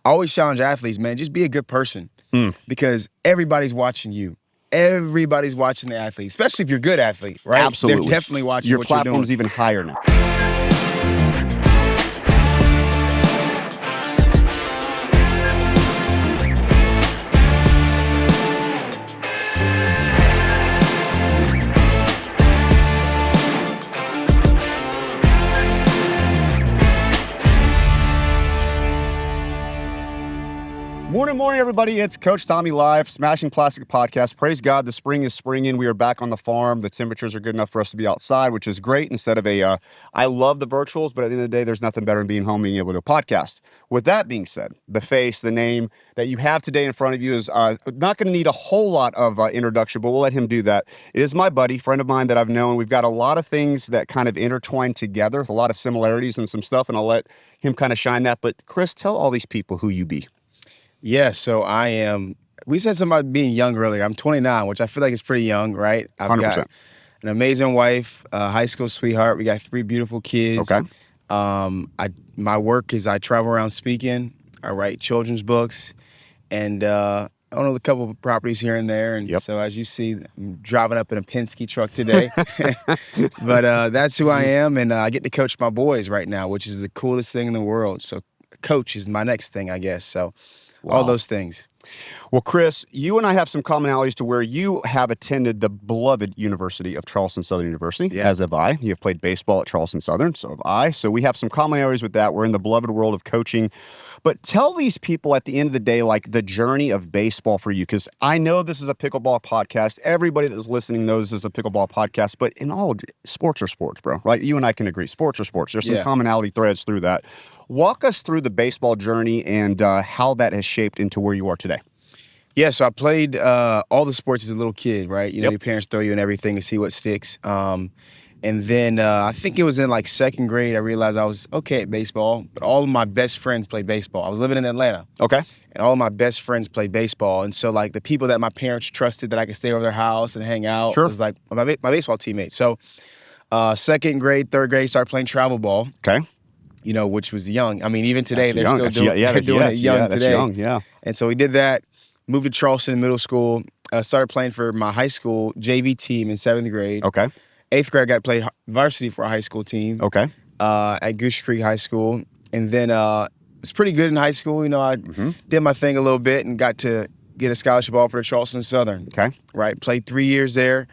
I always challenge athletes, man, just be a good person because everybody's watching you. Everybody's watching the athlete, especially if you're a good athlete, right? Absolutely. They're definitely watching your what you're doing. platform's even higher now. Morning, everybody. It's Coach Tommy live, Smashing Plastic Podcast. Praise God, the spring is springing. We are back on the farm. The temperatures are good enough for us to be outside, which is great. Instead of I love the virtuals, but at the end of the day, there's nothing better than being home, being able to do a podcast. With that being said, the face, the name that you have today in front of you is not going to need a whole lot of introduction, but we'll let him do that. It is my buddy, friend of mine that I've known. We've got a lot of things that kind of intertwine together, a lot of similarities and some stuff, and I'll let him kind of shine that. But Chris, tell all these people who you be. Yeah, so I am, we said something about being young earlier. I'm 29, which I feel like is pretty young, right? I've 100%. got an amazing wife, high school sweetheart. We got 3 beautiful kids. Okay. My work is I travel around speaking. I write children's books. And I own a couple of properties here and there. And so as you see, I'm driving up in a Penske truck today. But that's who I am. And I get to coach my boys right now, which is the coolest thing in the world. So coach is my next thing, I guess. So all those things. Well, Chris, you and I have some commonalities to where you have attended the beloved University of Charleston Southern University, as have I. You have played baseball at Charleston Southern, so have I. So we have some commonalities with that. We're in the beloved world of coaching. But tell these people at the end of the day, like the journey of baseball for you, because I know this is a pickleball podcast. Everybody that's listening knows this is a pickleball podcast, but in all, sports are sports, bro, right? You and I can agree. Sports are sports. There's some commonality threads through that. Walk us through the baseball journey and how that has shaped into where you are today. Yeah, so I played all the sports as a little kid, right? You know, your parents throw you in everything to see what sticks. And then I think it was in like 2nd grade, I realized I was okay at baseball, but all of my best friends played baseball. I was living in Atlanta. Okay. And all of my best friends played baseball. And so like the people that my parents trusted that I could stay over their house and hang out was like my baseball teammates. So 2nd grade, 3rd grade, started playing travel ball. Okay. You know, which was young. I mean, even today, that's they're still doing it young today. That's young, And so we did that. Moved to Charleston middle school. Started playing for my high school JV team in 7th grade. Okay. 8th grade, I got to play varsity for our high school team. Okay. At Goose Creek High School. And then it was pretty good in high school. You know, I did my thing a little bit and got to get a scholarship offer to Charleston Southern. Okay. Right. Played 3 years there.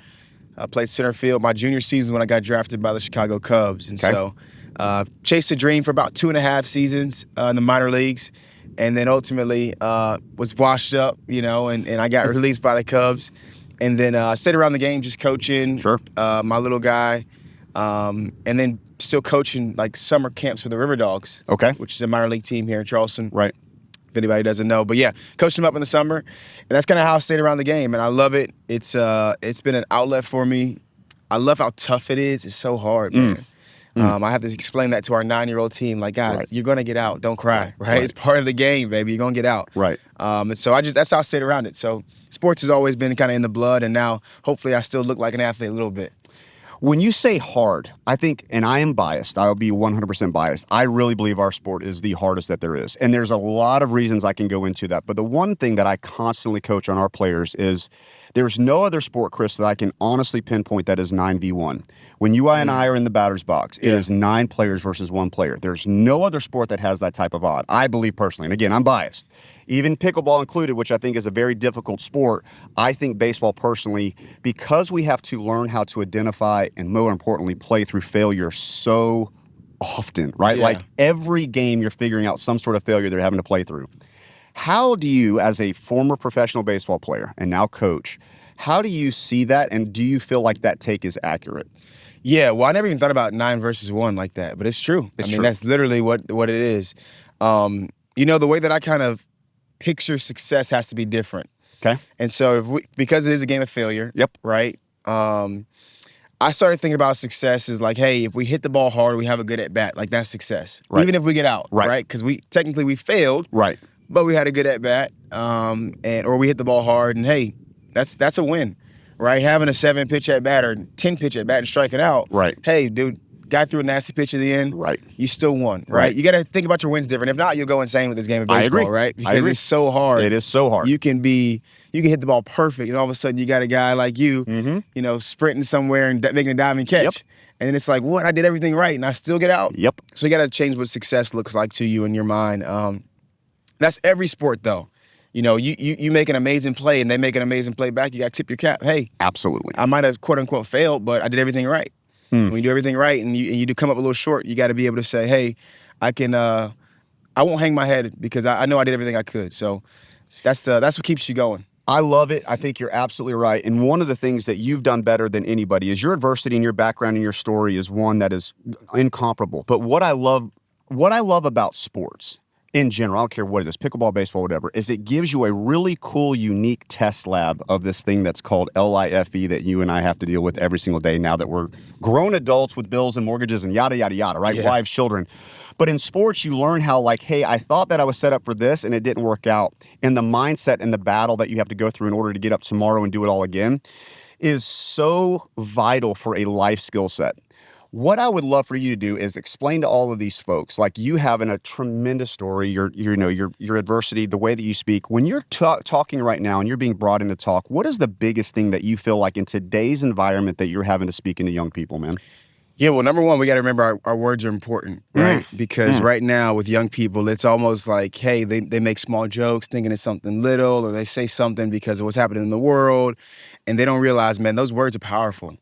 Played center field. My junior season when I got drafted by the Chicago Cubs. And so chased a dream for about 2.5 seasons in the minor leagues. And then ultimately was washed up, you know, and I got released by the Cubs. And then I stayed around the game just coaching my little guy. And then still coaching like summer camps for the River Dogs. Okay. Which is a minor league team here in Charleston. Right. If anybody doesn't know. But yeah, coached them up in the summer. And that's kind of how I stayed around the game. And I love it. It's been an outlet for me. I love how tough it is. It's so hard, man. I have to explain that to our 9-year-old team. Like, guys, you're going to get out. Don't cry, right? It's part of the game, baby. You're going to get out. Right. And so that's how I stayed around it. So sports has always been kind of in the blood, and now hopefully I still look like an athlete a little bit. When you say hard, I think, and I am biased, I'll be 100% biased, I really believe our sport is the hardest that there is. And there's a lot of reasons I can go into that. But the one thing that I constantly coach on our players is there's no other sport, Chris, that I can honestly pinpoint that is 9v1. When you and I are in the batter's box, it is 9 players versus 1 player. There's no other sport that has that type of odd, I believe personally. And again, I'm biased. Even pickleball included, which I think is a very difficult sport, I think baseball personally, because we have to learn how to identify and more importantly, play through failure so often, right? Yeah. Like every game you're figuring out some sort of failure they're having to play through. How do you, as a former professional baseball player and now coach, how do you see that and do you feel like that take is accurate? Yeah, well, I never even thought about 9 versus 1 like that, but it's true. I mean, that's literally what it is. You know, the way that I kind of picture success has to be different. Okay. And so because it is a game of failure, right? I started thinking about success as like, hey, if we hit the ball hard, we have a good at bat, like that's success. Right. Even if we get out, right? Because we failed, right? But we had a good at bat, or we hit the ball hard, and hey, that's a win, right? Having a 7-pitch at bat or 10-pitch at bat and striking out, right? Hey, dude, got through a nasty pitch at the end, Right. you still won, right? You got to think about your wins different. If not, you'll go insane with this game of I baseball, agree. right? I Because agree. it's so hard. It is so hard. You can hit the ball perfect, and all of a sudden you got a guy like you, sprinting somewhere and making a diving catch. Yep. And then it's like, what? I did everything right, and I still get out? Yep. So you got to change what success looks like to you in your mind. That's every sport, though. You make an amazing play, and they make an amazing play back. You got to tip your cap. Hey, Absolutely. I might have, quote unquote, failed, but I did everything right. When you do everything right and you do come up a little short, you got to be able to say, hey, I won't hang my head because I know I did everything I could. So that's what keeps you going. I love it. I think you're absolutely right. And one of the things that you've done better than anybody is your adversity and your background and your story is one that is incomparable. But what I love about sports in general, I don't care what it is, pickleball, baseball, whatever, is it gives you a really cool, unique test lab of this thing that's called LIFE that you and I have to deal with every single day now that we're grown adults with bills and mortgages and yada, yada, yada, right? Yeah. Wives, children. But in sports, you learn how, like, hey, I thought that I was set up for this and it didn't work out. And the mindset and the battle that you have to go through in order to get up tomorrow and do it all again is so vital for a life skill set. What I would love for you to do is explain to all of these folks, like you having a tremendous story, your adversity, the way that you speak. When you're talking right now and you're being brought in to talk, what is the biggest thing that you feel like in today's environment that you're having to speak into young people, man? Yeah, well, number one, we got to remember our words are important, right? Because right now with young people, it's almost like, hey, they make small jokes thinking it's something little, or they say something because of what's happening in the world, and they don't realize, man, those words are powerful,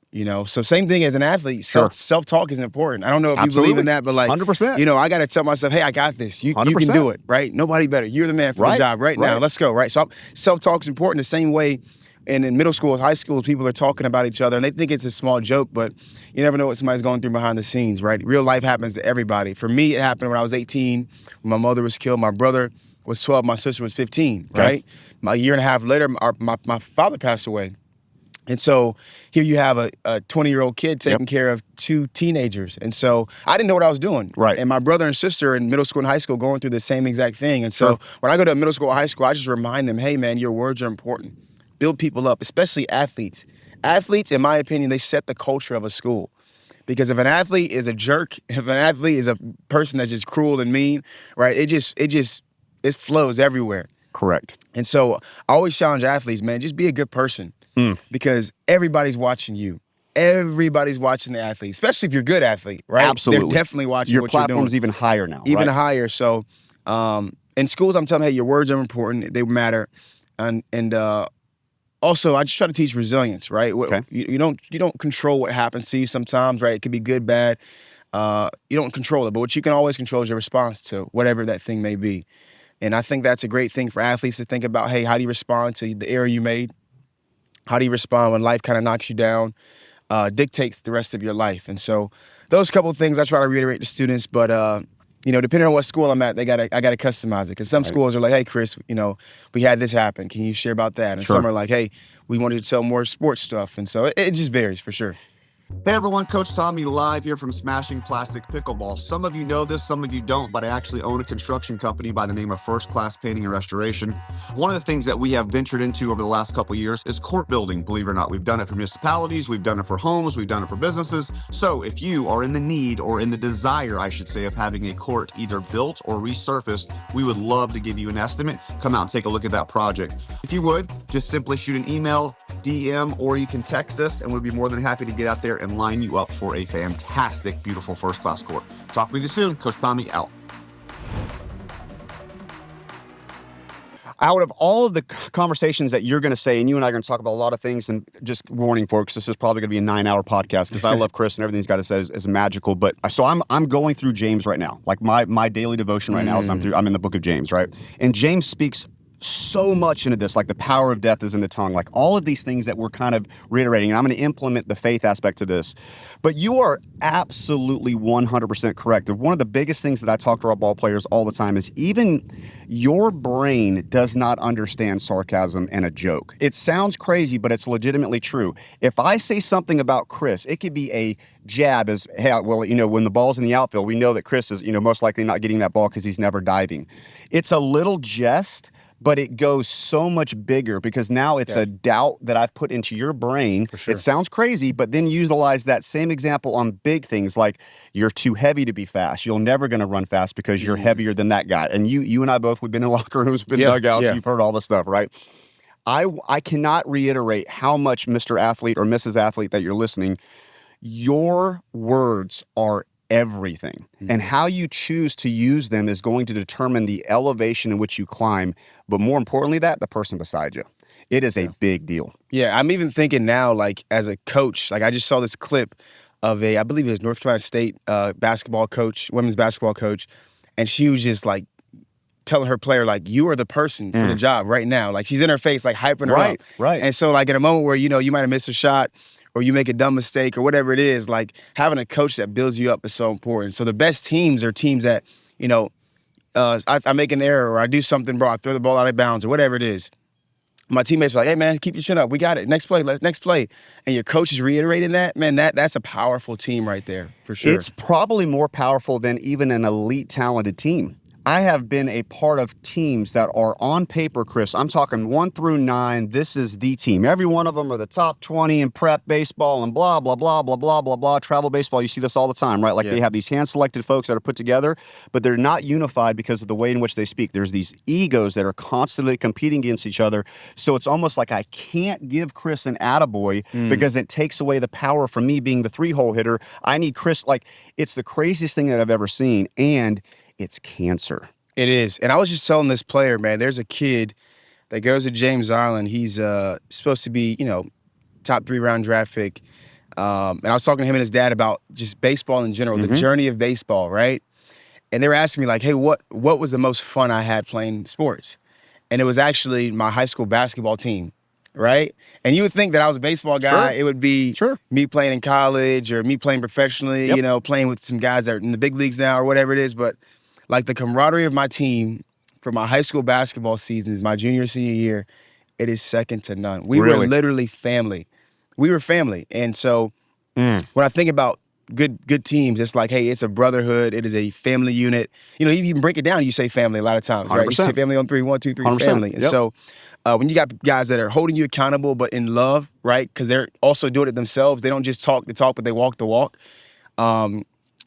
So same thing as an athlete, self-talk is important. I don't know if you believe in that, but like, 100%. I got to tell myself, hey, I got this. You can do it, right? Nobody better. You're the man for the job right now. Let's go, right? So self-talk is important the same way. And in middle school, high schools, people are talking about each other, and they think it's a small joke, but you never know what somebody's going through behind the scenes, right? Real life happens to everybody. For me, it happened when I was 18, when my mother was killed. My brother was 12, my sister was 15, right? A year and a half later, my father passed away. And so here you have a 20-year-old kid taking care of two teenagers. And so I didn't know what I was doing. Right. And my brother and sister in middle school and high school going through the same exact thing. And so when I go to middle school or high school, I just remind them, hey, man, your words are important. Build people up, especially athletes. Athletes, in my opinion, they set the culture of a school. Because if an athlete is a jerk, if an athlete is a person that's just cruel and mean, right, it flows everywhere. Correct. And so I always challenge athletes, man, just be a good person. Because everybody's watching you. Everybody's watching the athlete, especially if you're a good athlete, right? Absolutely. They're definitely watching your what you're doing. Your platform's even higher now, Even right? higher. So in schools, I'm telling them, hey, your words are important. They matter. And also, I just try to teach resilience, right? Okay. You don't control what happens to you sometimes, right? It could be good, bad. You don't control it, but what you can always control is your response to whatever that thing may be. And I think that's a great thing for athletes to think about. Hey, how do you respond to the error you made? How do you respond when life kind of knocks you down? Dictates the rest of your life. And so those couple of things I try to reiterate to students, but depending on what school I'm at, I gotta customize it. Because some schools are like, hey, Chris, we had this happen. Can you share about that? And some are like, hey, we wanted to tell more sports stuff. And so it just varies for sure. Hey everyone, Coach Tommy live here from Smashing Plastic Pickleball. Some of you know this, some of you don't, but I actually own a construction company by the name of First Class Painting and Restoration. One of the things that we have ventured into over the last couple of years is court building, believe it or not. We've done it for municipalities, we've done it for homes, we've done it for businesses. So if you are in the need, or in the desire, I should say, of having a court either built or resurfaced, we would love to give you an estimate. Come out and take a look at that project. If you would, just simply shoot an email, DM, or you can text us, and we'd be more than happy to get out there and line you up for a fantastic, beautiful first-class court. Talk with you soon. Coach Tommy out. Out of all of the conversations that you're going to say, and you and I are going to talk about a lot of things, and just warning folks, this is probably going to be a 9-hour podcast because I love Chris and everything he's got to say is magical. But so I'm going through James right now. Like my daily devotion right now is I'm in the book of James, right? And James speaks so much into this, like the power of death is in the tongue, like all of these things that we're kind of reiterating. And I'm going to implement the faith aspect to this. But you are absolutely 100% correct. One of the biggest things that I talk to our ball players all the time is even your brain does not understand sarcasm and a joke. It sounds crazy, but it's legitimately true. If I say something about Chris, it could be a jab as, hey, well, when the ball's in the outfield, we know that Chris is, most likely not getting that ball because he's never diving. It's a little jest, but it goes so much bigger because now it's a doubt that I've put into your brain. For sure. It sounds crazy, but then utilize that same example on big things like you're too heavy to be fast. You're never going to run fast because you're heavier than that guy. And you and I both, we've been in locker rooms, been dugouts, you've heard all this stuff, right? I cannot reiterate how much Mr. Athlete or Mrs. Athlete that you're listening, your words are everything. And how you choose to use them is going to determine the elevation in which you climb. But more importantly, the person beside you. It is a big deal. Yeah, I'm even thinking now, like, as a coach, like, I just saw this clip of I believe it was North Carolina State basketball coach, women's basketball coach, and she was just, like, telling her player, like, you are the person for the job right now. Like, she's in her face, like, hyping her up. Right. And so, like, in a moment where, you know, you might have missed a shot or you make a dumb mistake or whatever it is, like, having a coach that builds you up is so important. So the best teams are teams that, you know, I make an error or I do something, bro, I throw the ball out of bounds or whatever it is. My teammates are like, hey, man, keep your chin up. We got it. Next play. Next play. And your coach is reiterating that. Man, that's a powerful team right there, for sure. It's probably more powerful than even an elite talented team. I have been a part of teams that are on paper, Chris. I'm talking 1 through 9. This is the team. Every one of them are the top 20 in prep baseball and blah, blah, blah, blah, blah, blah, blah. Travel baseball, you see this all the time, right? Like they have these hand-selected folks that are put together, but they're not unified because of the way in which they speak. There's these egos that are constantly competing against each other. So it's almost like I can't give Chris an attaboy because it takes away the power from me being the 3-hole hitter. I need Chris. Like, it's the craziest thing that I've ever seen, and it's cancer. It is. And I was just telling this player, man, there's a kid that goes to James Island. He's supposed to be, you know, top 3-round draft pick. And I was talking to him and his dad about just baseball in general, the journey of baseball, right? And they were asking me, like, hey, what was the most fun I had playing sports? And it was actually my high school basketball team, right? And you would think that I was a baseball guy. It would be me playing in college or me playing professionally, you know, playing with some guys that are in the big leagues now or whatever it is. But like the camaraderie of my team for my high school basketball seasons, my junior, senior year, it is second to none. We were literally family. We were family. And so when I think about good teams, it's like, hey, it's a brotherhood. It is a family unit. You know, you even break it down, you say family a lot of times, right? 100%. You say family on 3, 1, 2, 3, 100%. Family. And so when you got guys that are holding you accountable but in love, right, because they're also doing it themselves. They don't just talk the talk, but they walk the walk.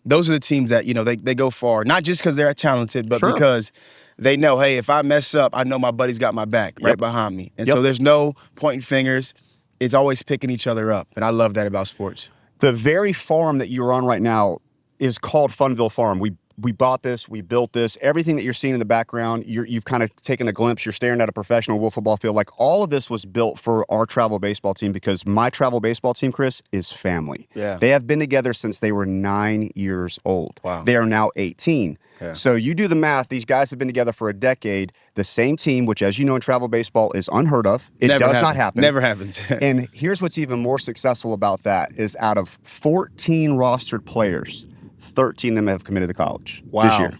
Those are the teams that, you know, they go far, not just because they're talented, but because they know, hey, if I mess up, I know my buddy's got my back right behind me. And so there's no pointing fingers. It's always picking each other up. And I love that about sports. The very farm that you're on right now is called Funville Farm. We bought this, we built this. Everything that you're seeing in the background, you've kind of taken a glimpse. You're staring at a professional wool football field. Like, all of this was built for our travel baseball team because my travel baseball team, Chris, is family. Yeah. They have been together since they were 9 years old. Wow. They are now 18. Yeah. So you do the math. These guys have been together for a decade. The same team, which, as you know, in travel baseball is unheard of. It does not happen. Never happens. And here's what's even more successful about that is out of 14 rostered players, 13 of them have committed to college this year.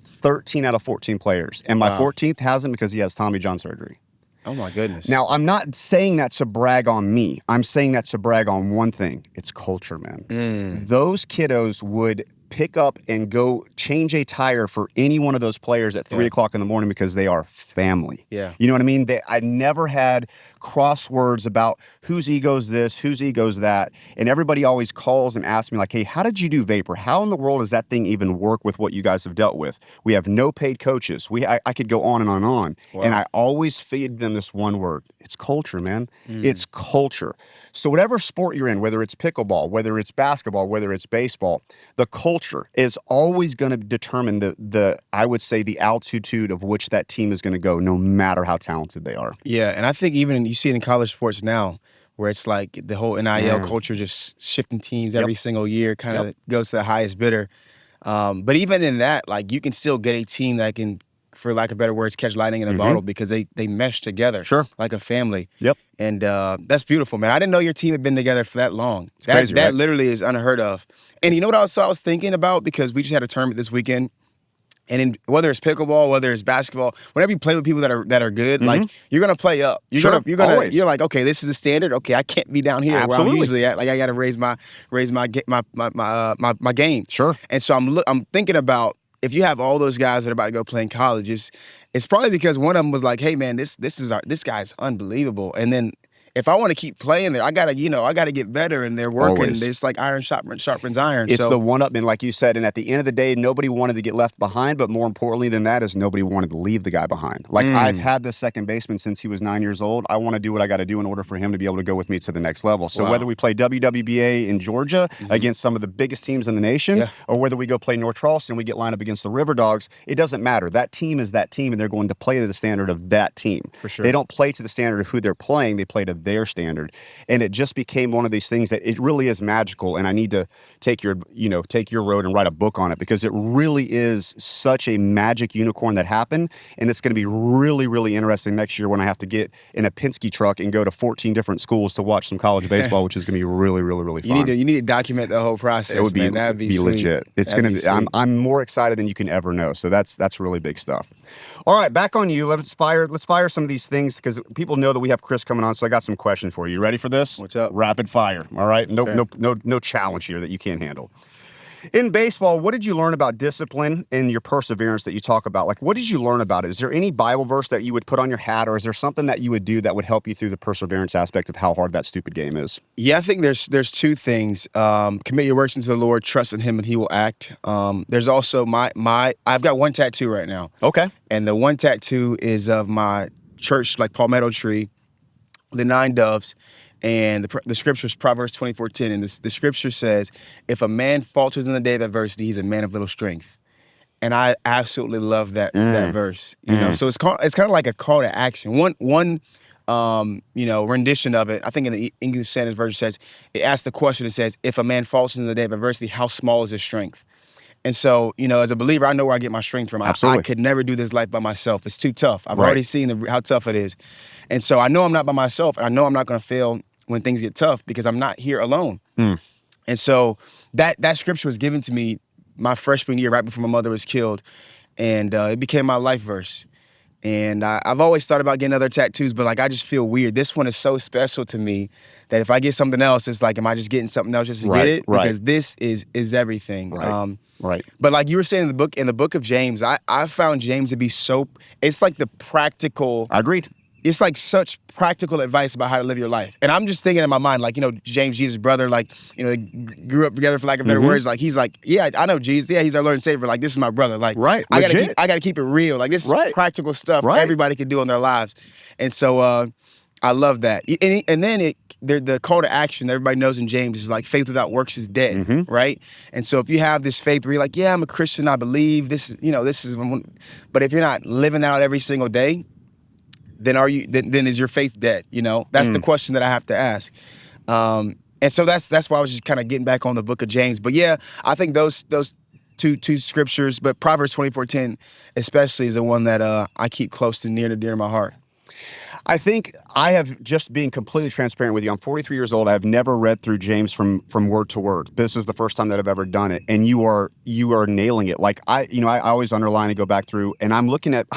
13 out of 14 players. And my 14th hasn't because he has Tommy John surgery. Oh, my goodness. Now, I'm not saying that to brag on me. I'm saying that to brag on one thing. It's culture, man. Those kiddos would pick up and go change a tire for any one of those players at 3 o'clock in the morning because they are family. Yeah. You know what I mean? I never had crosswords about whose ego's this, whose ego's that. And everybody always calls and asks me, like, hey, how did you do vapor? How in the world does that thing even work with what you guys have dealt with? We have no paid coaches. I could go on and on and on. Wow. And I always feed them this one word. It's culture, man. It's culture. So whatever sport you're in, whether it's pickleball, whether it's basketball, whether it's baseball, the culture is always going to determine the I would say the altitude of which that team is going to go, no matter how talented they are. Yeah, and I think even you see it in college sports now, where it's like the whole NIL culture just shifting teams every single year, kind of goes to the highest bidder. But even in that, like, you can still get a team that can, for lack of better words, catch lightning in a bottle because they mesh together like a family. Yep. And that's beautiful, man. I didn't know your team had been together for that long. That right? Literally is unheard of. And you know what I was thinking about? Because we just had a tournament this weekend. And whether it's pickleball, whether it's basketball, whenever you play with people that are good, like, you're gonna play up. You're like, okay, this is the standard. Okay, I can't be down here where I'm usually at. Like, I got to raise my game. Sure. And so I'm thinking about if you have all those guys that are about to go play in college, it's probably because one of them was like, hey man, this guy's unbelievable. And then if I want to keep playing there, I gotta get better, and they're working. Always. It's like iron sharpens iron. It's so, the one-upman, like you said, and at the end of the day, nobody wanted to get left behind, but more importantly than that is nobody wanted to leave the guy behind. Like, I've had this second baseman since he was 9 years old. I want to do what I got to do in order for him to be able to go with me to the next level. So whether we play WWBA in Georgia against some of the biggest teams in the nation, or whether we go play North Charleston and we get lined up against the River Dogs, it doesn't matter. That team is that team, and they're going to play to the standard of that team. For sure. They don't play to the standard of who they're playing. They play to their standard. And it just became one of these things that it really is magical. And I need to take your road and write a book on it, because it really is such a magic unicorn that happened. And it's going to be really, really interesting next year when I have to get in a Penske truck and go to 14 different schools to watch some college baseball, which is going to be really, really, really fun. You need to document the whole process. It would be, man. That'd be legit. It's going to be. I'm more excited than you can ever know. So that's really big stuff. All right, back on you. Let's fire some of these things, because people know that we have Chris coming on. So I got some questions for you. You ready for this? What's up? Rapid fire. All right. No challenge here that you can't handle. In baseball, what did you learn about discipline and your perseverance that you talk about? Like, what did you learn about it? Is there any Bible verse that you would put on your hat, or is there something that you would do that would help you through the perseverance aspect of how hard that stupid game is? Yeah, I think there's two things. Commit your works into the Lord, trust in Him, and He will act. There's also I've got one tattoo right now. Okay. And the one tattoo is of my church, like palmetto tree, the 9 doves. And the scripture is Proverbs 24:10, and the scripture says, if a man falters in the day of adversity, he's a man of little strength. And I absolutely love that verse. You know, so it's kind of like a call to action. One rendition of it, I think in the English Standard Version says, it asks the question, it says, if a man falters in the day of adversity, how small is his strength? And so, as a believer, I know where I get my strength from. Absolutely. I could never do this life by myself. It's too tough. I've already seen how tough it is. And so I know I'm not by myself, and I know I'm not going to fail when things get tough, because I'm not here alone. And so that scripture was given to me my freshman year, right before my mother was killed. And it became my life verse. And I've always thought about getting other tattoos, but I just feel weird. This one is so special to me that if I get something else, it's like, am I just getting something else just to get it? Because this is everything. Right. But like you were saying in the book of James, I found James to be it's like the practical. I agreed. It's like such practical advice about how to live your life. And I'm just thinking in my mind, James, Jesus' brother, they grew up together, for lack of better words. Like, he's like, yeah, I know Jesus. Yeah, he's our Lord and Savior. Like, this is my brother. Like, right. I gotta keep it real. Like, this is practical stuff everybody can do in their lives. And so I love that. And then the call to action that everybody knows in James is like, faith without works is dead, right? And so if you have this faith where you're like, yeah, I'm a Christian, I believe this is, but if you're not living out every single day, then then is your faith dead? That's the question that I have to ask. And so that's why I was just kind of getting back on the book of James. But yeah, I think those two scriptures, but Proverbs 24:10 especially is the one that I keep close to near to my heart. I think I have, just being completely transparent with you, I'm 43 years old. I've never read through James from word to word. This is the first time that I've ever done it, and you are nailing it. Like, I always underline and go back through, and I'm looking at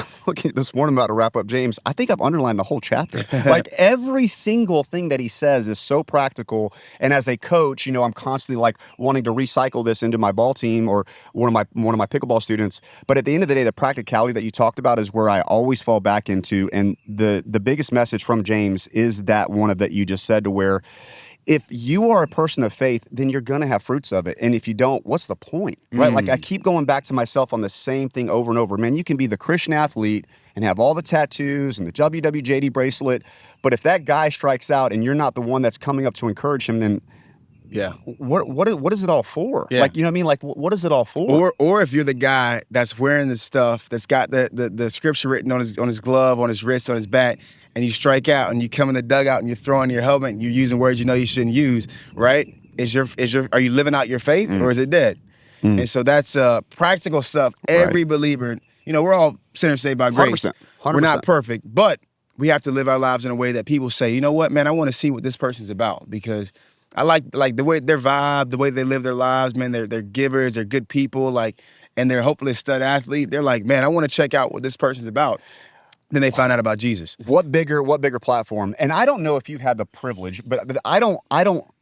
this morning, I'm about to wrap up James. I think I've underlined the whole chapter. Like, every single thing that he says is so practical. And as a coach, I'm constantly like wanting to recycle this into my ball team or one of my pickleball students. But at the end of the day, the practicality that you talked about is where I always fall back into, and the biggest message from James is that one of that you just said, to where if you are a person of faith, then you're going to have fruits of it. And if you don't, what's the point, right? Like, I keep going back to myself on the same thing over and over. Man, you can be the Christian athlete and have all the tattoos and the WWJD bracelet, but if that guy strikes out and you're not the one that's coming up to encourage him, then what is it all for? Yeah. Like, you know what I mean? Like, what is it all for? Or if you're the guy that's wearing the stuff that's got the scripture written on his glove, on his wrist, on his back, and you strike out and you come in the dugout and you're throwing your helmet and you're using words you shouldn't use, right? Are you living out your faith, or is it dead? And so that's practical stuff. Every believer, we're all sinners saved by grace. 100%. We're not perfect, but we have to live our lives in a way that people say, you know what, man, I want to see what this person's about, because I like the way their vibe, the way they live their lives, man. They're givers, they're good people, and they're hopefully a stud athlete. They're like, man, I want to check out what this person's about. Then they find out about Jesus. What bigger platform? And I don't know if you've had the privilege, but I don't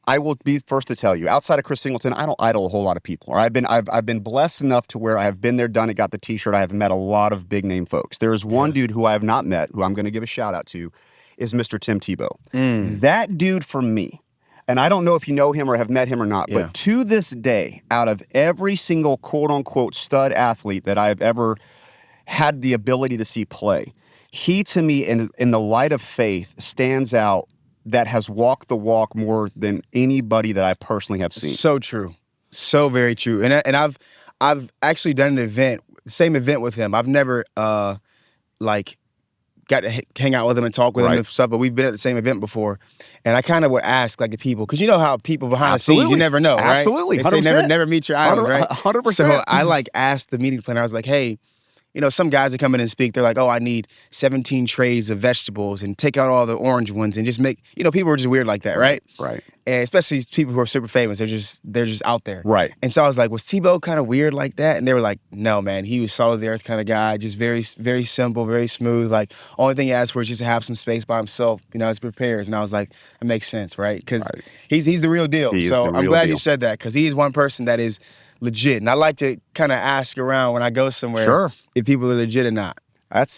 I will be first to tell you, outside of Chris Singleton, I don't idol a whole lot of people. Or I've been blessed enough to where I have been there, done it, got the T-shirt. I have met a lot of big name folks. There is one dude who I have not met, who I'm going to give a shout out to, is Mr. Tim Tebow. That dude for me, and I don't know if you know him or have met him or not, but to this day, out of every single quote unquote stud athlete that I've ever had the ability to see play, he to me in the light of faith stands out. That has walked the walk more than anybody that I personally have seen. So true, so very true. And I've actually done the same event with him. I've never like got to hang out with him and talk with him and stuff, but we've been at the same event before. And I kind of would ask like the people, because you know how people behind the scenes, you never know, right? Absolutely, they say never meet your idols, right? 100%. So I like asked the meeting planner. I was like, hey. You know, some guys that come in and speak, they're like, oh, I need 17 trays of vegetables and take out all the orange ones and just make, you know, people are just weird like that, right? Right. And especially people who are super famous, they're just out there. Right. And so I was like, was Tebow kind of weird like that? And they were like, no, man, he was solid of the earth kind of guy, just very, very simple, very smooth. Like, only thing he asked for is just to have some space by himself, you know, as prepares. And I was like, it makes sense, right? Because he's the real deal. So I'm glad you said that, because he is one person that is legit. And I like to kind of ask around when I go somewhere if people are legit or not. That's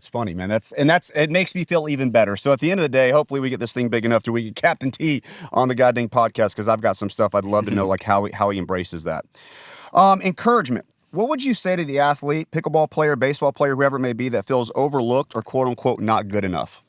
funny, man. It makes me feel even better. So at the end of the day, hopefully we get this thing big enough to we get Captain T on the goddamn podcast, because I've got some stuff I'd love to know, like how he embraces that. Encouragement. What would you say to the athlete, pickleball player, baseball player, whoever it may be, that feels overlooked or quote unquote not good enough?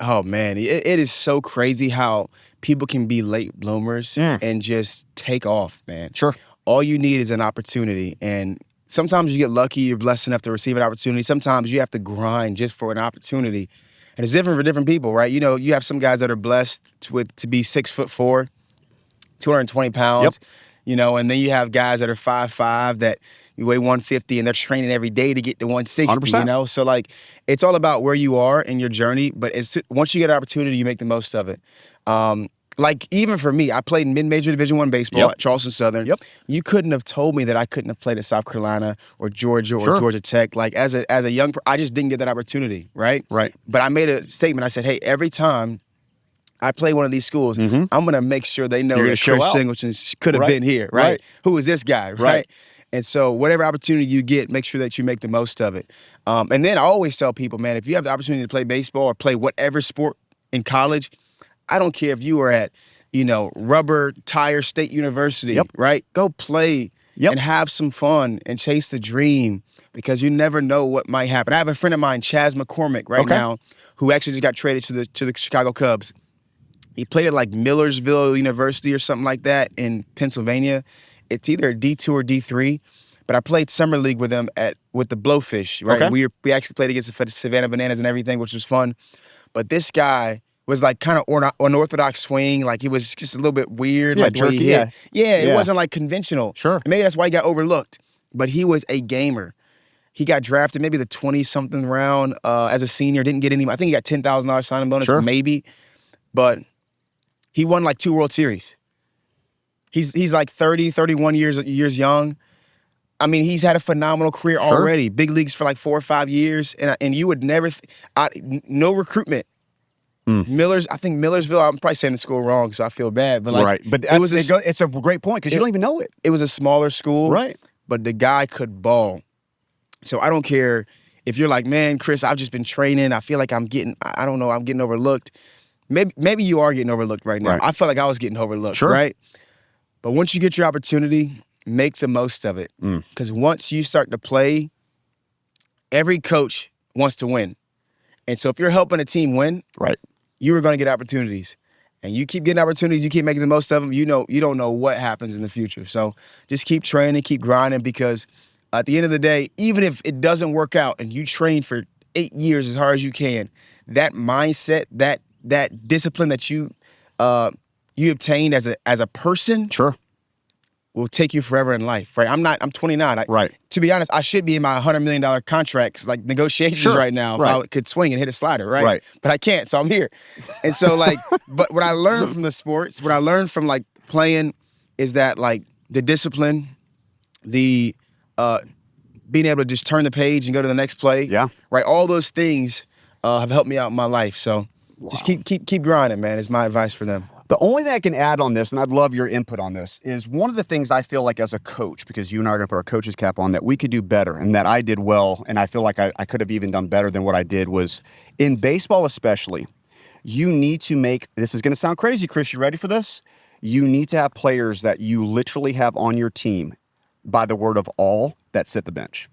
Oh man, it is so crazy how people can be late bloomers and just take off, man. Sure. All you need is an opportunity, and sometimes you get lucky, you're blessed enough to receive an opportunity. Sometimes you have to grind just for an opportunity. And it's different for different people, right? You know, you have some guys that are blessed to be 6'4", 220 pounds, you know, and then you have guys that are 5'5", that you weigh 150 and they're training every day to get to 160, 100%. you know? So, like, it's all about where you are in your journey, but once you get an opportunity, you make the most of it. Like, even for me, I played mid-major Division I baseball at Charleston Southern. You couldn't have told me that I couldn't have played at South Carolina or Georgia or Georgia Tech. Like, as a young person, I just didn't get that opportunity, right? Right. But I made a statement. I said, hey, every time I play one of these schools, I'm going to make sure they know that Chris Singleton could have been here, right? Who is this guy, right? And so whatever opportunity you get, make sure that you make the most of it. And then I always tell people, man, if you have the opportunity to play baseball or play whatever sport in college, I don't care if you are at, you know, Rubber Tire State University, right? Go play and have some fun and chase the dream, because you never know what might happen. I have a friend of mine, Chaz McCormick, now, who actually just got traded to the Chicago Cubs. He played at like Millersville University or something like that in Pennsylvania. It's either a D2 or D3. But I played summer league with him with the Blowfish, right? We actually played against the Savannah Bananas and everything, which was fun. But this guy was like kind of unorthodox swing. Like, he was just a little bit weird. Like, jerky, he hit. It wasn't like conventional. Sure. Maybe that's why he got overlooked. But he was a gamer. He got drafted maybe the 20-something round as a senior. Didn't get any. I think he got $10,000 signing bonus, maybe. But he won like 2 World Series. He's like 30, 31 years young. I mean, he's had a phenomenal career already. Big leagues for like 4 or 5 years. And you would never, no recruitment. I think Millersville, I'm probably saying the school wrong, so I feel bad. But like, but it's a great point, because you don't even know it. It was a smaller school. Right. But the guy could ball. So I don't care if you're like, man, Chris, I've just been training. I feel like I'm getting overlooked. Maybe you are getting overlooked right now. I felt like I was getting overlooked, right? But once you get your opportunity, make the most of it. Because once you start to play, every coach wants to win. And so if you're helping a team win, you are going to get opportunities. And you keep getting opportunities, you keep making the most of them, you don't know what happens in the future. So just keep training, keep grinding, because at the end of the day, even if it doesn't work out and you train for 8 years as hard as you can, that mindset, that discipline that you obtained as a person will take you forever in life, right? I'm 29. To be honest, I should be in my $100 million contracts, like negotiations right now, if I could swing and hit a slider, right? But I can't, so I'm here. And so, like, but what I learned from the sports, what I learned from, like, playing is that, like, the discipline, the being able to just turn the page and go to the next play, right? All those things have helped me out in my life. So just keep grinding, man, is my advice for them. The only thing I can add on this, and I'd love your input on this, is one of the things I feel like as a coach, because you and I are going to put our coach's cap on, that we could do better and that I did well, and I feel like I could have even done better than what I did, was in baseball especially, you need to make, this is going to sound crazy, Chris, you ready for this? You need to have players that you literally have on your team, by the word of all, that sit the bench.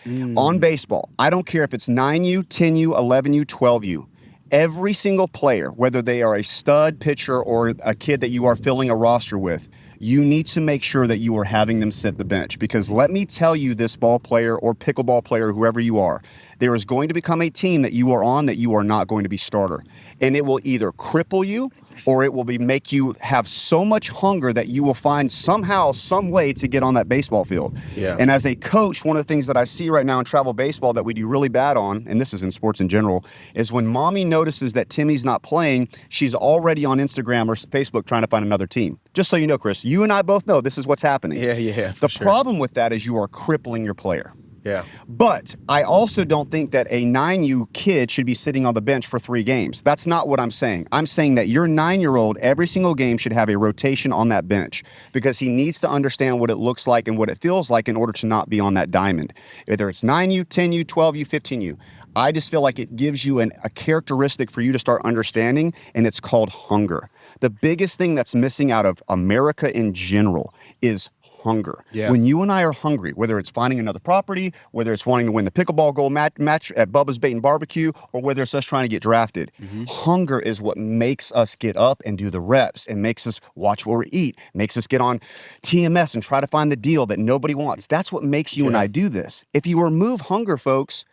On baseball, I don't care if it's 9U, 10U, 11U, 12U. Every single player, whether they are a stud pitcher or a kid that you are filling a roster with, you need to make sure that you are having them sit the bench. Because let me tell you, this ball player or pickleball player, whoever you are, there is going to become a team that you are on that you are not going to be starter. And it will either cripple you or it will make you have so much hunger that you will find somehow, some way to get on that baseball field. Yeah. And as a coach, one of the things that I see right now in travel baseball that we do really bad on, and this is in sports in general, is when mommy notices that Timmy's not playing, she's already on Instagram or Facebook trying to find another team. Just so you know, Chris, you and I both know this is what's happening. Yeah. The problem with that is you are crippling your player. Yeah. But I also don't think that a 9U kid should be sitting on the bench for 3 games. That's not what I'm saying. I'm saying that your 9-year-old, every single game, should have a rotation on that bench because he needs to understand what it looks like and what it feels like in order to not be on that diamond. Whether it's 9U, 10U, 12U, 15U. I just feel like it gives you a characteristic for you to start understanding, and it's called hunger. The biggest thing that's missing out of America in general is hunger. Yeah. When you and I are hungry, whether it's finding another property, whether it's wanting to win the pickleball gold match at Bubba's Bait and Barbecue, or whether it's us trying to get drafted, hunger is what makes us get up and do the reps and makes us watch what we eat, makes us get on TMS and try to find the deal that nobody wants. That's what makes you and I do this. If you remove hunger, folks,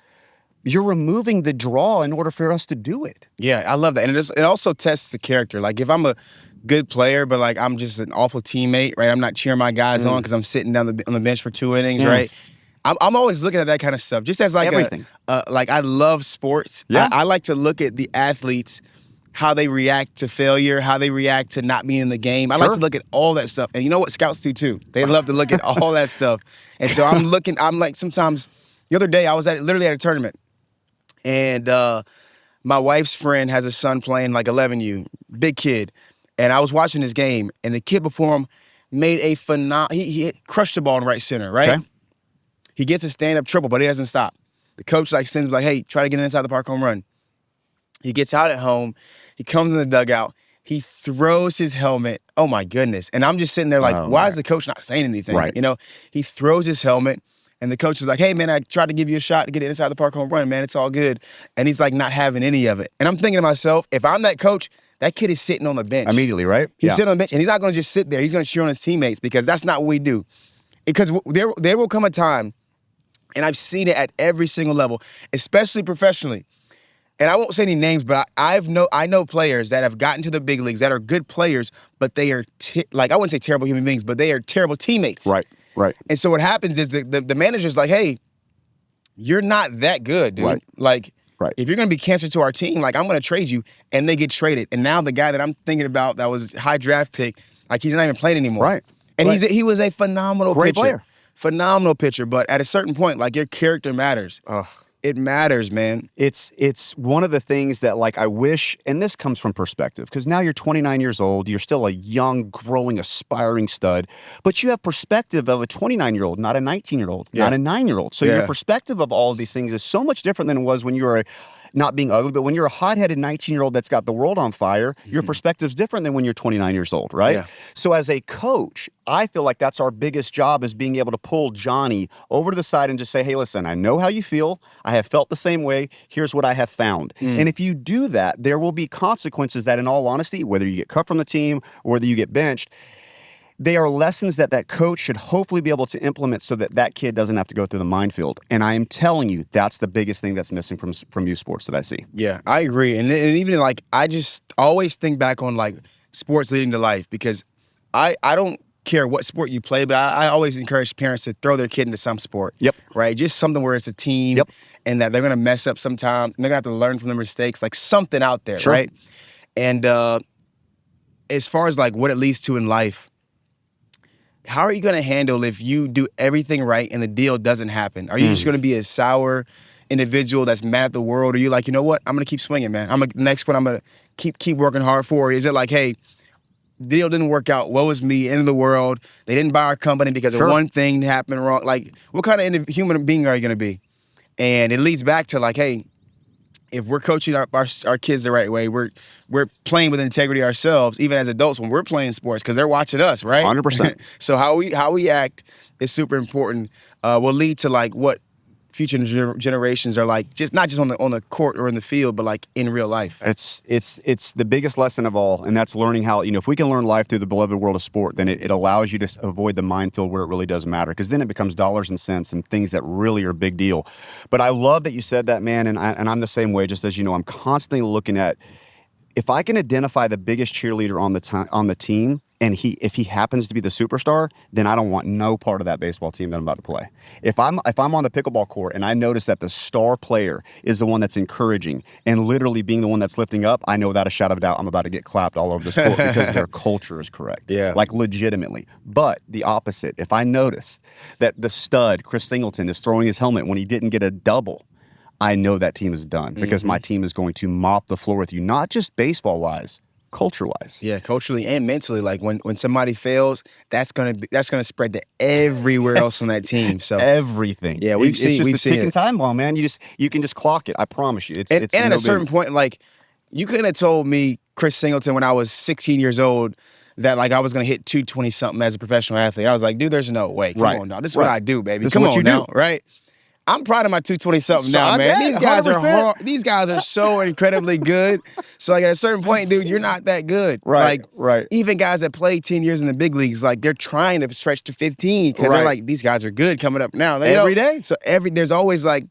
you're removing the draw in order for us to do it. Yeah, I love that. And it also tests the character. Like, if I'm a good player, but like I'm just an awful teammate, right? I'm not cheering my guys on because I'm sitting down on the bench for 2 innings, right? I'm always looking at that kind of stuff. Just as like everything. Like, I love sports. Yeah. I like to look at the athletes, how they react to failure, how they react to not being in the game. I like to look at all that stuff. And you know what scouts do too? They love to look at all that stuff. And so I'm like, sometimes, the other day I was literally at a tournament, and my wife's friend has a son playing like 11U, big kid. And I was watching this game, and the kid before him made a he crushed the ball in right center, right? Okay. He gets a stand-up triple, but he doesn't stop. The coach sends him like, hey, try to get inside the park home run. He gets out at home. He comes in the dugout. He throws his helmet. Oh, my goodness. And I'm just sitting there like, why is the coach not saying anything? Right. You know, he throws his helmet, and the coach is like, hey, man, I tried to give you a shot to get it inside the park home run, man. It's all good. And he's like not having any of it. And I'm thinking to myself, if I'm that coach, that kid is sitting on the bench. Immediately, right? He's sitting on the bench, and he's not going to just sit there. He's going to cheer on his teammates, because that's not what we do. Because there will come a time, and I've seen it at every single level, especially professionally. And I won't say any names, but I know players that have gotten to the big leagues that are good players, but they are I wouldn't say terrible human beings, but they are terrible teammates. Right. And so what happens is the manager's like, hey, you're not that good, dude. Right. Like, right. If you're going to be cancer to our team, like, I'm going to trade you. And they get traded. And now the guy that I'm thinking about that was high draft pick, like, he's not even playing anymore. Right. And he was a phenomenal Great pitcher. player. Phenomenal pitcher. But at a certain point, like, your character matters. It matters, man. It's one of the things that, like, I wish, and this comes from perspective, because now you're 29 years old, you're still a young, growing, aspiring stud, but you have perspective of a 29-year-old, not a 19-year-old, not a 9-year-old. So your perspective of all of these things is so much different than it was when you were not being ugly, but when you're a hot-headed 19-year-old that's got the world on fire, your perspective's different than when you're 29 years old, right? Yeah. So as a coach, I feel like that's our biggest job, is being able to pull Johnny over to the side and just say, hey, listen, I know how you feel. I have felt the same way. Here's what I have found. And if you do that, there will be consequences that, in all honesty, whether you get cut from the team or whether you get benched, they are lessons that coach should hopefully be able to implement so that kid doesn't have to go through the minefield. And I am telling you, that's the biggest thing that's missing from youth sports that I see. Yeah, I agree. And even, like, I just always think back on, like, sports leading to life, because I don't care what sport you play, but I always encourage parents to throw their kid into some sport. Yep. Right? Just something where it's a team, and that they're going to mess up sometimes, and they're going to have to learn from their mistakes, like something out there, right? And as far as, like, what it leads to in life, how are you going to handle if you do everything right and the deal doesn't happen? Are you just going to be a sour individual that's mad at the world? Or are you like, you know what? I'm going to keep swinging, man. Next one I'm going to keep working hard for. Or is it like, hey, deal didn't work out. Woe is me, end of the world. They didn't buy our company because of one thing happened wrong. Like, what kind of human being are you going to be? And it leads back to like, hey, if we're coaching our kids the right way, we're playing with integrity ourselves, even as adults when we're playing sports, because they're watching us, right? 100%. So how we act is super important. Will lead to like what future generations are like, just not just on the court or in the field, but like in real life. It's the biggest lesson of all, and that's learning how, if we can learn life through the beloved world of sport, then it allows you to avoid the minefield where it really does matter, because then it becomes dollars and cents and things that really are a big deal. But I love that you said that, man, and I'm the same way. Just as you know, I'm constantly looking at, if I can identify the biggest cheerleader on the team, and if he happens to be the superstar, then I don't want no part of that baseball team that I'm about to play. If I'm on the pickleball court and I notice that the star player is the one that's encouraging and literally being the one that's lifting up, I know without a shadow of a doubt I'm about to get clapped all over this court because their culture is correct. Yeah. Like legitimately. But the opposite, if I notice that the stud, Chris Singleton, is throwing his helmet when he didn't get a double, I know that team is done because my team is going to mop the floor with you, not just baseball-wise, culture-wise. Yeah, culturally and mentally. Like when somebody fails, that's gonna spread to everywhere else on that team. So everything. Yeah, it's just we've a seen ticking it. time bomb, man. You can just clock it. I promise you. It's and at a certain point, like you couldn't have told me, Chris Singleton, when I was 16 years old, that like I was gonna hit 220 something as a professional athlete. I was like, dude, there's no way. Come on now, this is what I do, baby. This Come is what on you now, do. right? I'm proud of my 220 something So now, I man. bet, These guys are so incredibly good. So like at a certain point, dude, you're not that good. Right, Like, right. Even guys that play 10 years in the big leagues, like they're trying to stretch to 15 because they're like, these guys are good coming up now. Every day. So there's always like,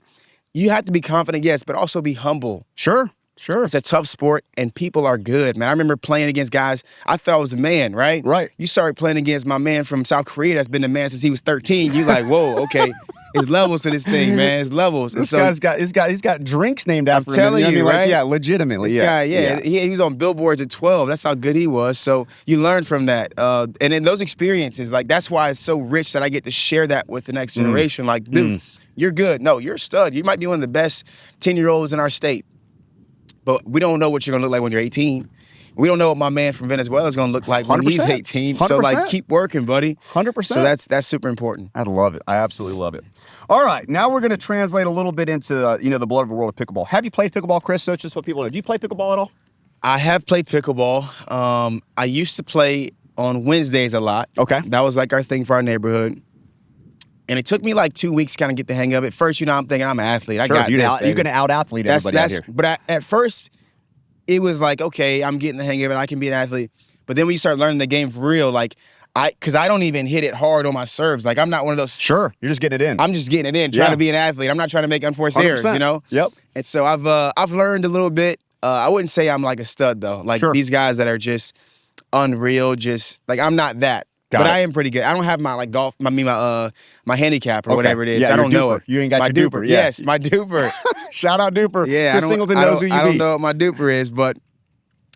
you have to be confident, yes, but also be humble. Sure. It's a tough sport, and people are good, man. I remember playing against guys, I thought I was a man, right? Right. You started playing against my man from South Korea that's been a man since he was 13. You like, whoa, okay. There's levels to this thing, man. There's levels. This guy's got drinks named after him. Telling you, like, right? Yeah, legitimately. This guy, he was on billboards at 12. That's how good he was. So you learn from that. And in those experiences, like that's why it's so rich that I get to share that with the next generation. Like, dude, you're good. No, you're a stud. You might be one of the best 10-year-olds in our state. But we don't know what you're going to look like when you're 18. We don't know what my man from Venezuela is going to look like when he's 18. 100%. So, like, keep working, buddy. 100%. So that's super important. I love it. I absolutely love it. All right, now we're going to translate a little bit into the beloved world of pickleball. Have you played pickleball, Chris? So it's just what people know. Do you play pickleball at all? I have played pickleball. I used to play on Wednesdays a lot. Okay. That was like our thing for our neighborhood. And it took me like 2 weeks to kind of get the hang of it. First, I'm thinking I'm an athlete. I got this, baby. You're going to out-athlete everybody out here. But at first, it was like, okay, I'm getting the hang of it. I can be an athlete. But then when you start learning the game for real, like, because I don't even hit it hard on my serves. Like, I'm not one of those. Sure, you're just getting it in. I'm just getting it in, trying to be an athlete. I'm not trying to make unforced errors, you know? Yep. And so I've learned a little bit. I wouldn't say I'm like a stud, though. Like, these guys that are just unreal, just, like, I'm not that. But I am pretty good. I don't have my like golf, my handicap or whatever it is. Yeah, I don't know it. You ain't got my your duper. Yeah. Yes, my duper. Shout out duper. Yeah, Chris Singleton knows who you I don't beat. know what my duper is, but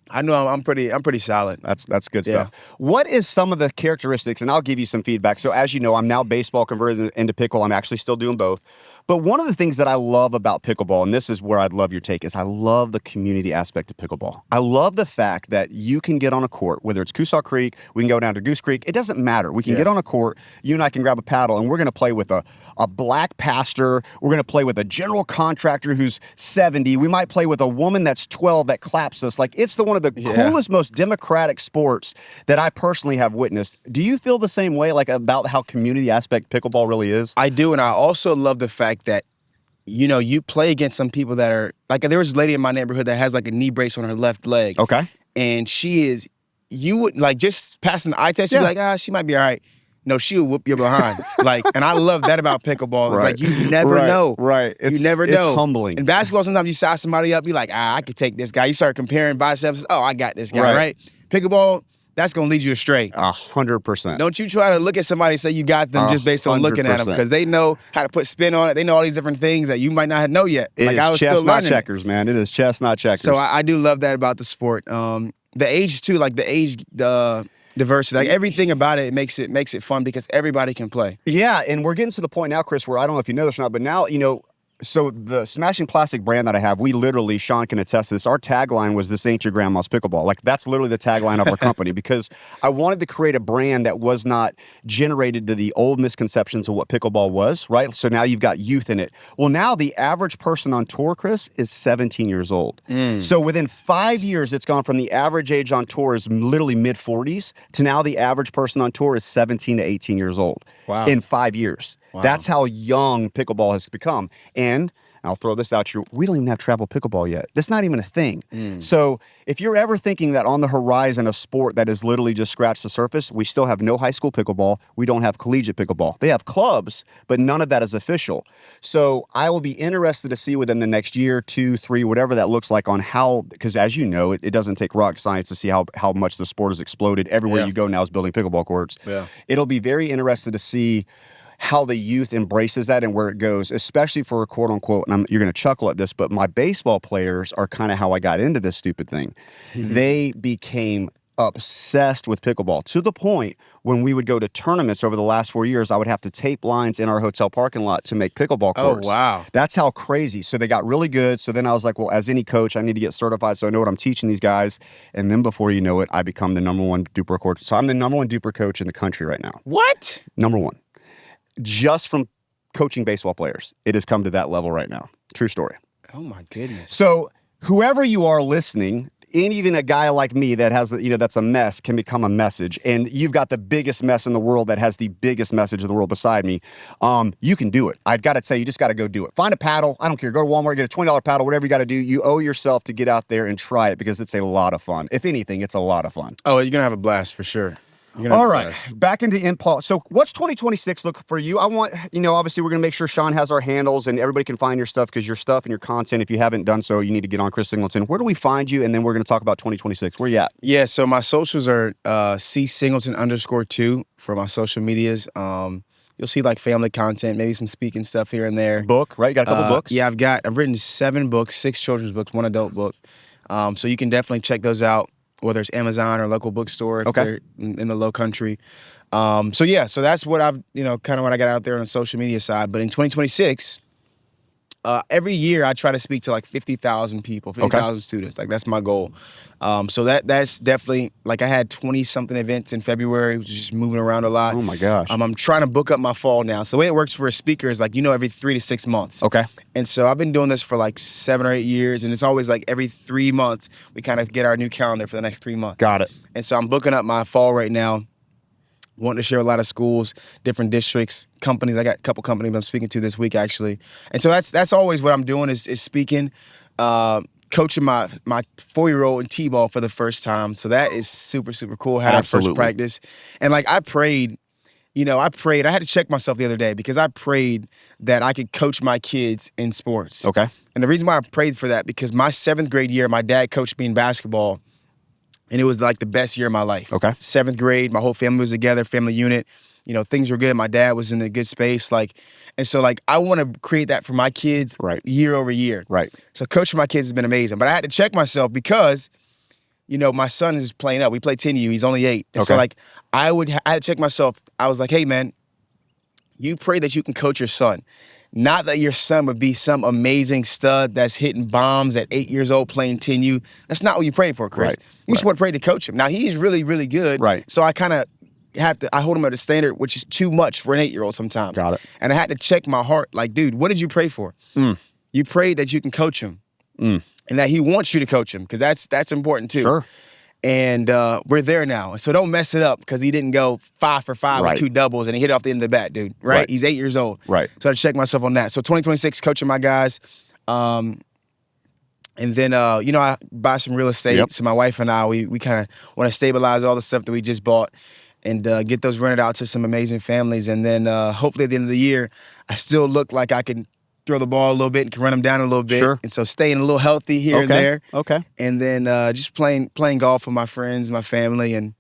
I know I'm pretty solid. That's good stuff. What is some of the characteristics, and I'll give you some feedback. So as you know, I'm now baseball converted into pickle. I'm actually still doing both. But one of the things that I love about pickleball, and this is where I'd love your take, is I love the community aspect of pickleball. I love the fact that you can get on a court, whether it's Coosaw Creek, we can go down to Goose Creek. It doesn't matter. We can get on a court, you and I can grab a paddle, and we're going to play with a black pastor. We're going to play with a general contractor who's 70. We might play with a woman that's 12 that claps us. Like, it's one of the coolest, most democratic sports that I personally have witnessed. Do you feel the same way, like, about how community aspect pickleball really is? I do, and I also love the fact that, you know, you play against some people that are, like, there was a lady in my neighborhood that has, like, a knee brace on her left leg. Okay. And you would, like, just passing the eye test, you'd be like, she might be all right. No, she would whoop your behind. Like, and I love that about pickleball. It's like, you never know. Right. You never know. It's humbling. In basketball, sometimes you size somebody up, be like, I could take this guy. You start comparing biceps. Oh, I got this guy, right? Pickleball, that's going to lead you astray. 100%. Don't you try to look at somebody and say you got them just based on looking at them, because they know how to put spin on it. They know all these different things that you might not know yet. It is chess, not checkers, man. It is chess, not checkers. So I do love that about the sport. The age, too, like the age diversity, like everything about it makes it fun because everybody can play. Yeah, and we're getting to the point now, Chris, where I don't know if you know this or not, but now, you know, So the Smashing Plastic brand that I have, we literally, Sean can attest to this, our tagline was "This ain't your grandma's pickleball." Like, that's literally the tagline of our company, because I wanted to create a brand that was not generated to the old misconceptions of what pickleball was, right? So now you've got youth in it. Well, now the average person on tour, Chris, is 17 years old. So within 5 years, it's gone from the average age on tour is literally mid-40s to now the average person on tour is 17 to 18 years old. Wow. In 5 years. Wow. That's how young pickleball has become. And I'll throw this out here. We don't even have travel pickleball yet. That's not even a thing. So if you're ever thinking that on the horizon a sport that has literally just scratched the surface, we still have no high school pickleball. We don't have collegiate pickleball. They have clubs, but none of that is official. So I will be interested to see within the next year, 2, 3, whatever that looks like on how, because as you know, it doesn't take rocket science to see how much the sport has exploded. Everywhere you go now is building pickleball courts. Yeah. It'll be very interesting to see how the youth embraces that and where it goes, especially for a quote unquote, and you're going to chuckle at this, but my baseball players are kind of how I got into this stupid thing. They became obsessed with pickleball to the point when we would go to tournaments over the last 4 years, I would have to tape lines in our hotel parking lot to make pickleball courts. Oh, wow. That's how crazy. So they got really good. So then I was like, well, as any coach, I need to get certified so I know what I'm teaching these guys. And then before you know it, I become the #1 duper coach. So I'm the #1 duper coach in the country right now. What? #1. Just from coaching baseball players. It has come to that level right now. True story. Oh, my goodness. So whoever you are listening, and even a guy like me that has, that's a mess can become a message. And you've got the biggest mess in the world that has the biggest message in the world beside me. You can do it. I've got to say, you just got to go do it. Find a paddle. I don't care. Go to Walmart, get a $20 paddle, whatever you got to do. You owe yourself to get out there and try it because it's a lot of fun. If anything, it's a lot of fun. Oh, you're going to have a blast for sure. All right, back into impulse. So what's 2026 look for you? I want, obviously we're going to make sure Sean has our handles and everybody can find your stuff because your stuff and your content, if you haven't done so, you need to get on Chris Singleton. Where do we find you? And then we're going to talk about 2026. Where you at? Yeah, so my socials are @CSingleton_2 for my social medias. You'll see like family content, maybe some speaking stuff here and there. Book, right? You got a couple books? Yeah, I've written 7 books, 6 children's books, 1 adult book. So you can definitely check those out, whether it's Amazon or local bookstore if they're in the low country. So that's what I've, kind of what I got out there on the social media side. But in 2026, every year I try to speak to like 50,000 people, 50,000 students. Like that's my goal. So that's definitely, like I had 20-something events in February, which is just moving around a lot. Oh my gosh. I'm trying to book up my fall now. So the way it works for a speaker is like, every 3 to 6 months. Okay. And so I've been doing this for like 7 or 8 years, and it's always like every 3 months we kind of get our new calendar for the next 3 months. Got it. And so I'm booking up my fall right now, wanting to share a lot of schools, different districts, companies. I got a couple companies I'm speaking to this week actually. And so that's always what I'm doing is speaking, coaching my 4-year-old in T-ball for the first time. So that is super, super cool. Had our first practice. And like I prayed. I had to check myself the other day because I prayed that I could coach my kids in sports. Okay. And the reason why I prayed for that, because my 7th grade year, my dad coached me in basketball, and it was like the best year of my life. Okay. 7th grade, my whole family was together, family unit. Things were good. My dad was in a good space. And so I want to create that for my kids year over year. Right. So coaching my kids has been amazing. But I had to check myself because my son is playing up. We play 10U. He's only 8. And so I had to check myself. I was like, hey, man, you pray that you can coach your son. Not that your son would be some amazing stud that's hitting bombs at 8 years old playing 10U. That's not what you pray for, Chris. Right. You just want to pray to coach him. Now, he's really, really good. Right. So I kind of I hold him at a standard, which is too much for an 8-year-old sometimes. Got it. And I had to check my heart. Like, dude, what did you pray for? You prayed that you can coach him. And that he wants you to coach him, because that's important too. Sure. And we're there now. So don't mess it up because he didn't go 5 for 5 with 2 doubles and he hit it off the end of the bat, dude. Right? He's 8 years old. Right. So I had to check myself on that. So 2026, coaching my guys. And then, I buy some real estate. Yep. So my wife and I, we kind of want to stabilize all the stuff that we just bought and get those rented out to some amazing families. And then hopefully at the end of the year, I still look like I can throw the ball a little bit and can run them down a little bit. Sure. And so staying a little healthy here and there. Okay. And then just playing golf with my friends, my family. And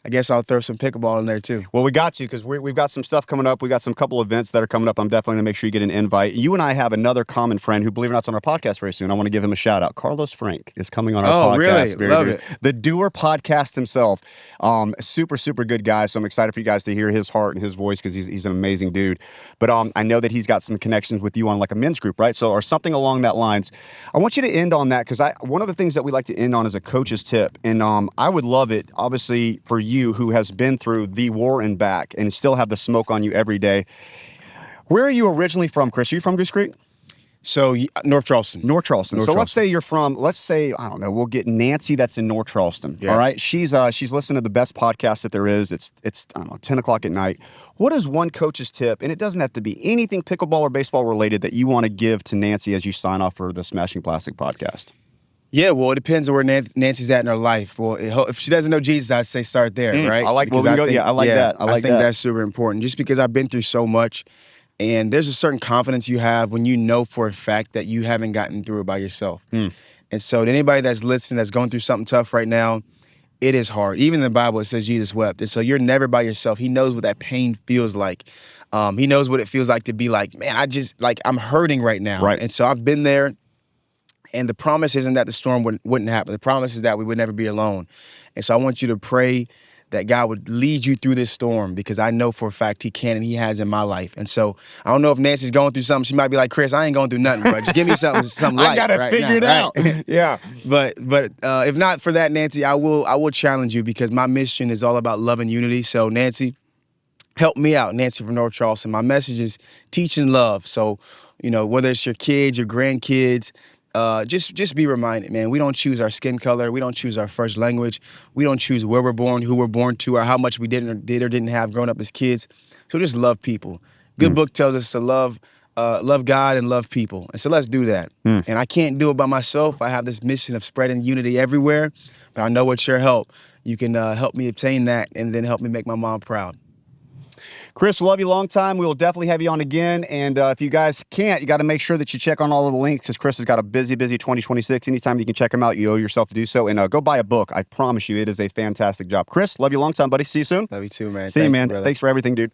I guess I'll throw some pickleball in there too. Well, we got to, because we've got some stuff coming up. We got some couple events that are coming up. I'm definitely going to make sure you get an invite. You and I have another common friend who, believe it or not, is on our podcast very soon. I want to give him a shout out. Carlos Frank is coming on our podcast. Really? Love it. The Doer podcast himself. Super, super good guy. So I'm excited for you guys to hear his heart and his voice, because he's an amazing dude. But I know that he's got some connections with you on like a men's group, right? So, or something along that lines. I want you to end on that, because one of the things that we like to end on is a coach's tip. And I would love it, obviously, for you who has been through the war and back and still have the smoke on you every day. Where are you originally from, Chris? Are you from Goose Creek? So North Charleston. Let's say you're from, I don't know, we'll get Nancy that's in North Charleston. Yeah. All right. She's listening to the best podcast that there is. It's I don't know, 10 o'clock at night. What is one coach's tip? And it doesn't have to be anything pickleball or baseball related that you want to give to Nancy as you sign off for the Smashing Plastic podcast. Yeah, well, it depends on where Nancy's at in her life. Well, if she doesn't know Jesus, I'd say start there, right? I like that. I think that's super important, just because I've been through so much, and there's a certain confidence you have when you know for a fact that you haven't gotten through it by yourself. And so to anybody that's listening, that's going through something tough right now, it is hard. Even in the Bible, it says Jesus wept. And so you're never by yourself. He knows what that pain feels like. He knows what it feels like to be like, man, I'm hurting right now. Right. And so I've been there. And the promise isn't that the storm wouldn't happen. The promise is that we would never be alone. And so I want you to pray that God would lead you through this storm, because I know for a fact he can, and he has in my life. And so I don't know if Nancy's going through something. She might be like, Chris, I ain't going through nothing, bro. Just give me something light. I got to figure it out. Yeah. But if not for that, Nancy, I will challenge you, because my mission is all about love and unity. So Nancy, help me out. Nancy from North Charleston. My message is teach and love. So, whether it's your kids, your grandkids, just be reminded, man, we don't choose our skin color. We don't choose our first language. We don't choose where we're born, who we're born to, or how much we did or didn't have growing up as kids. So just love people. Good book tells us to love God and love people. And so let's do that. And I can't do it by myself. I have this mission of spreading unity everywhere, but I know with your help, you can help me obtain that, and then help me make my mom proud. Chris, love you long time. We will definitely have you on again. And if you guys can't, you got to make sure that you check on all of the links, because Chris has got a busy 2026. Anytime you can check him out, you owe yourself to do so. And go buy a book. I promise you, it is a fantastic job. Chris, love you long time, buddy. See you soon. Love you too, man. See you, man. Thanks for everything, dude.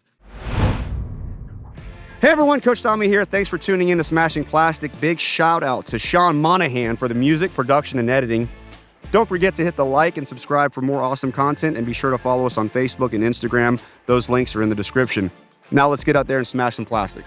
Hey everyone, Coach Tommy here. Thanks for tuning in to Smashing Plastic. Big shout out to Sean Monahan for the music, production, and editing. Don't forget to hit the like and subscribe for more awesome content, and be sure to follow us on Facebook and Instagram. Those links are in the description. Now let's get out there and smash some plastic.